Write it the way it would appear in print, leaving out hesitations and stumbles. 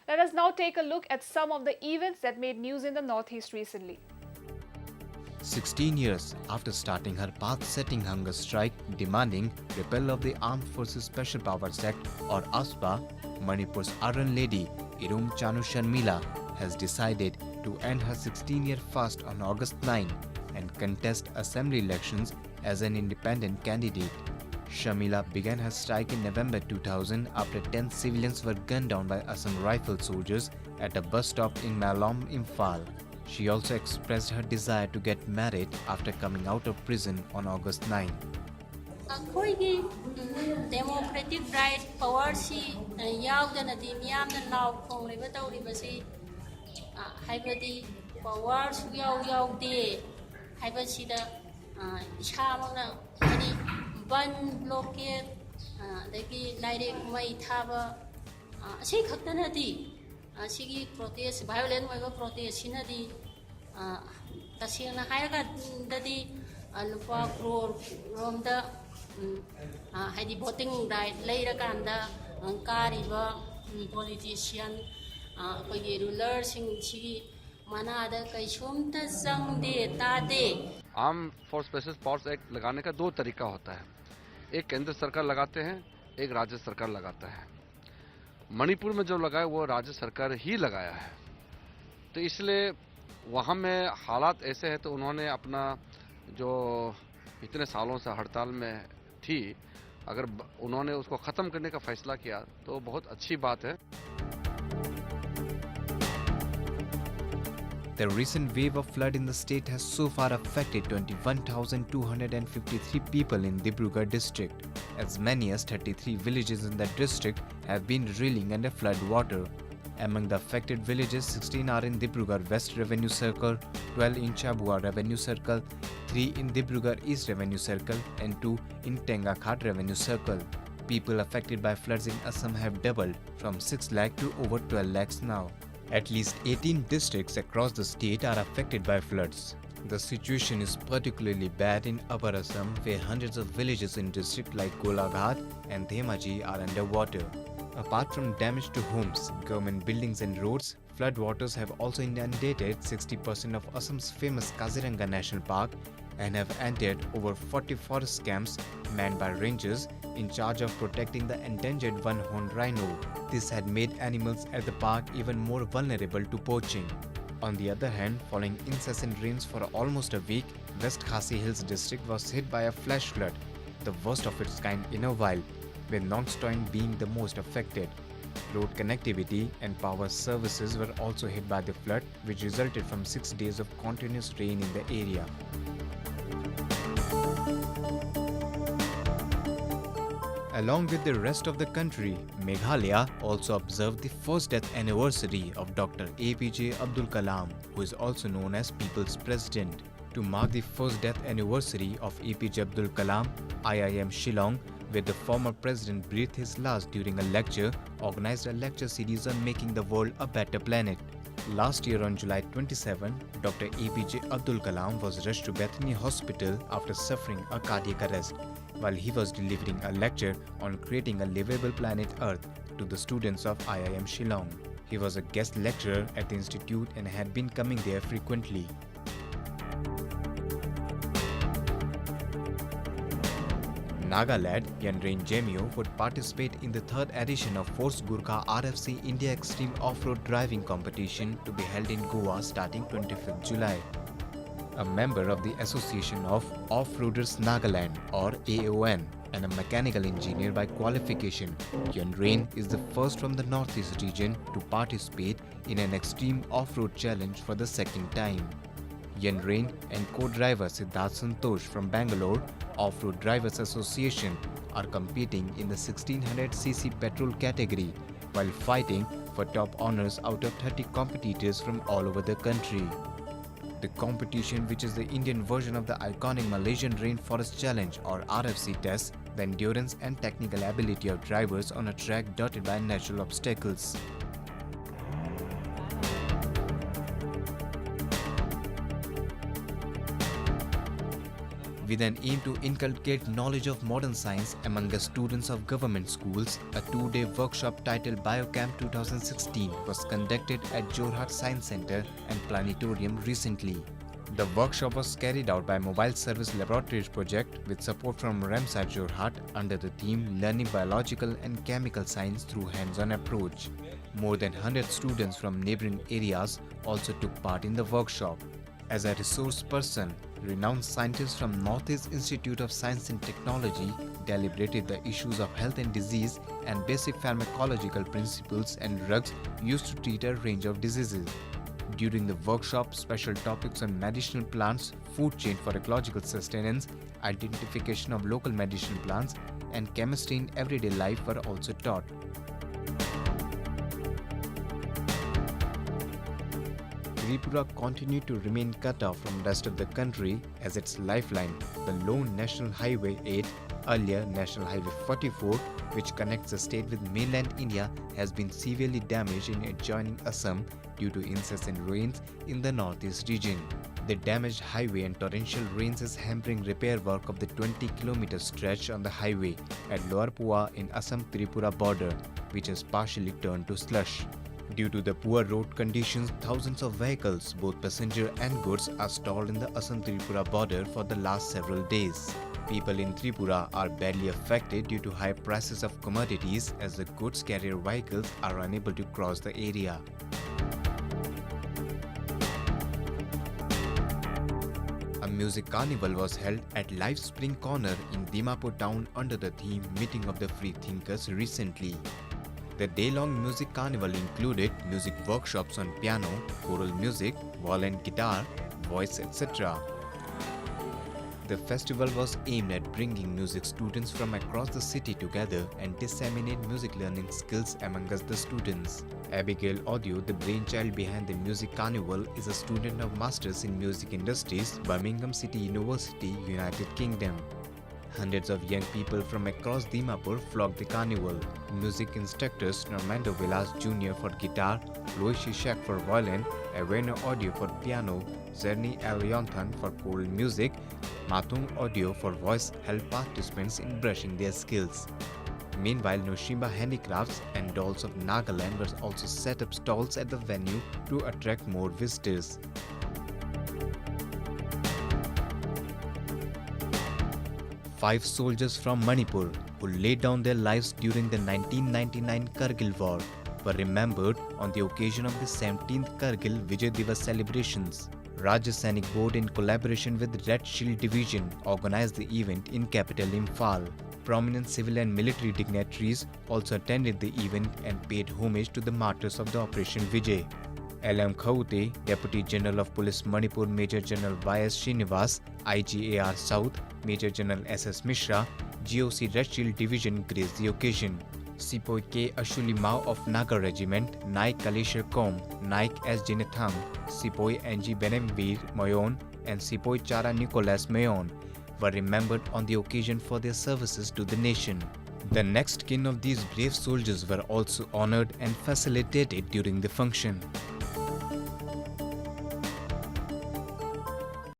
Let us now take a look at some of the events that made news in the Northeast recently. 16 years after starting her path-setting hunger strike demanding repeal of the Armed Forces Special Powers Act or ASPA, Manipur's Iron Lady Irum Chanu Sharmila has decided to end her 16-year fast on August 9 and contest assembly elections as an independent candidate. Sharmila began her strike in November 2000 after 10 civilians were gunned down by Assam Rifle soldiers at a bus stop in Malom, Imphal. She also expressed her desire to get married after coming out of prison on August 9. ꯑꯩꯈꯣꯏꯒꯤ democratic right powerꯁꯤ ꯌꯥꯎꯗꯅꯗꯤ ꯃꯤꯌꯥꯝꯅ ꯂꯥꯎ ꯈꯣꯡꯂꯤꯕ ꯇꯧꯔꯤꯕꯁꯤ ꯍꯥꯏꯕꯗꯤ power ꯁꯨꯡꯌꯥꯎ ꯌꯥꯎꯗꯦ ꯍꯥꯏꯕꯁꯤꯗ ꯏꯁꯥꯃꯛꯅ ꯍꯥꯏꯗꯤ ban blockade ꯑꯗꯒꯤ ꯂꯥꯏꯔꯦꯛ ꯃꯩ ꯊꯥꯕ ꯑꯁꯤ ꯈꯛꯇꯅꯗꯤ ꯑꯁꯤꯒꯤ protest violent ꯑꯣꯏꯕ protest ꯁꯤꯅꯗꯤ ꯇꯁꯦꯡꯅ ꯍꯥꯏꯔꯒꯗꯤ ꯂꯨꯄꯥ crore ꯔꯣꯝꯗ ꯍꯥꯏꯗꯤ voting right ꯂꯩꯔꯀꯥꯟꯗ ꯀꯥꯔꯤꯕ politician ꯑꯩꯈꯣꯏꯒꯤ rulerꯁꯤꯡꯁꯤꯒꯤ मनादा कैसुमता संगदे तादे armed forces special powers act लगाने का दो तरीका होता है, एक केंद्र सरकार लगाते हैं, एक राज्य सरकार लगाता है। मणिपुर में जो लगाया वो राज्य सरकार ही लगाया है, तो इसलिए वहाँ में हालात ऐसे हैं तो उन्होंने अपना जो इतने सालों से हड़ताल में थी, अगर उन्होंने उसको ख़त्म करने का फैसला किया तो बहुत अच्छी बात है। The recent wave of flood in the state has so far affected 21,253 people in Dibrugarh district. As many as 33 villages in that district have been reeling under flood water. Among the affected villages, 16 are in Dibrugarh West Revenue Circle, 12 in Chabua Revenue Circle, 3 in Dibrugarh East Revenue Circle and 2 in Tengakhat Revenue Circle. People affected by floods in Assam have doubled from 6 lakh to over 12 lakhs now. At least 18 districts across the state are affected by floods. The situation is particularly bad in Upper Assam, where hundreds of villages in districts like Golaghat and Dhemaji are underwater. Apart from damage to homes, government buildings and roads, flood waters have also inundated 60% of Assam's famous Kaziranga National Park and have entered over 40 forest camps manned by rangers in charge of protecting the endangered one-horned rhino. This had made animals at the park even more vulnerable to poaching. On the other hand, following incessant rains for almost a week, West Khasi Hills district was hit by a flash flood, the worst of its kind in a while, with Nongstoin being the most affected. Road connectivity and power services were also hit by the flood, which resulted from 6 days of continuous rain in the area. Along with the rest of the country, Meghalaya also observed the first death anniversary of Dr. APJ Abdul Kalam, who is also known as People's President. To mark the first death anniversary of APJ Abdul Kalam, IIM Shillong, where the former president breathed his last during a lecture, organized a lecture series on making the world a better planet. Last year on July 27, Dr. APJ Abdul Kalam was rushed to Bethany Hospital after suffering a cardiac arrest, while he was delivering a lecture on creating a livable planet Earth to the students of IIM Shillong. He was a guest lecturer at the institute and had been coming there frequently. Nagaland Yandrain Jemio would participate in the third edition of Force Gurkha RFC India Extreme Off-Road Driving Competition to be held in Goa starting 25th July. A member of the Association of Off-Roaders Nagaland or AON and a mechanical engineer by qualification, Yandrain is the first from the Northeast region to participate in an extreme off-road challenge for the second time. Yandrain and co-driver Siddharth Santosh from Bangalore Off-Road Drivers Association are competing in the 1600cc petrol category while fighting for top honors out of 30 competitors from all over the country. The competition, which is the Indian version of the iconic Malaysian Rainforest Challenge or RFC, tests the endurance and technical ability of drivers on a track dotted by natural obstacles. With an aim to inculcate knowledge of modern science among the students of government schools, a 2-day workshop titled Biocamp 2016 was conducted at Jorhat Science Center and Planetarium recently. The workshop was carried out by Mobile Service Laboratories project with support from REMSA Jorhat under the theme Learning Biological and Chemical Science through Hands-on Approach. More than 100 students from neighboring areas also took part in the workshop. As a resource person, renowned scientists from Northeast Institute of Science and Technology deliberated the issues of health and disease and basic pharmacological principles and drugs used to treat a range of diseases. During the workshop, special topics on medicinal plants, food chain for ecological sustenance, identification of local medicinal plants, and chemistry in everyday life were also taught. Tripura continued to remain cut off from the rest of the country as its lifeline, the lone National Highway 8, earlier National Highway 44, which connects the state with mainland India, has been severely damaged in adjoining Assam due to incessant rains in the northeast region. The damaged highway and torrential rains is hampering repair work of the 20-kilometer stretch on the highway at Lower Pua in Assam-Tripura border, which has partially turned to slush. Due to the poor road conditions, thousands of vehicles, both passenger and goods, are stalled in the Assam-Tripura border for the last several days. People in Tripura are badly affected due to high prices of commodities as the goods carrier vehicles are unable to cross the area. A music carnival was held at Live Spring Corner in Dimapur town under the theme Meeting of the Free Thinkers recently. The day-long music carnival included music workshops on piano, choral music, violin, guitar, voice, etc. The festival was aimed at bringing music students from across the city together and disseminate music learning skills among the students. Abigail Audio, the brainchild behind the music carnival, is a student of Masters in Music Industries, Birmingham City University, United Kingdom. Hundreds of young people from across Dimapur flocked the carnival. Music instructors Normando Villas Jr. for guitar, Louis Shishak for violin, Aveno Audio for piano, Zerni Alionthan for choral music, Matung Audio for voice helped participants in brushing their skills. Meanwhile, Noshimba Handicrafts and Dolls of Nagaland were also set up stalls at the venue to attract more visitors. Five soldiers from Manipur who laid down their lives during the 1999 Kargil War were remembered on the occasion of the 17th Kargil Vijay Divas celebrations. Rajya Sainik Board, in collaboration with Red Shield Division, organized the event in capital Imphal. Prominent civil and military dignitaries also attended the event and paid homage to the martyrs of the Operation Vijay. L.M. Khaute, Deputy General of Police Manipur, Major General Y.S. Srinivas, IGAR South, Major General S.S. Mishra, GOC Red Shield Division graced the occasion. Sepoy K. Ashuli Mao of Naga Regiment, Naik Kaleshar Kom, Naik S. Jinetham, Sepoy N.G. Benemvir Mayon, and Sepoy Chara Nicholas Mayon were remembered on the occasion for their services to the nation. The next kin of these brave soldiers were also honored and facilitated during the function.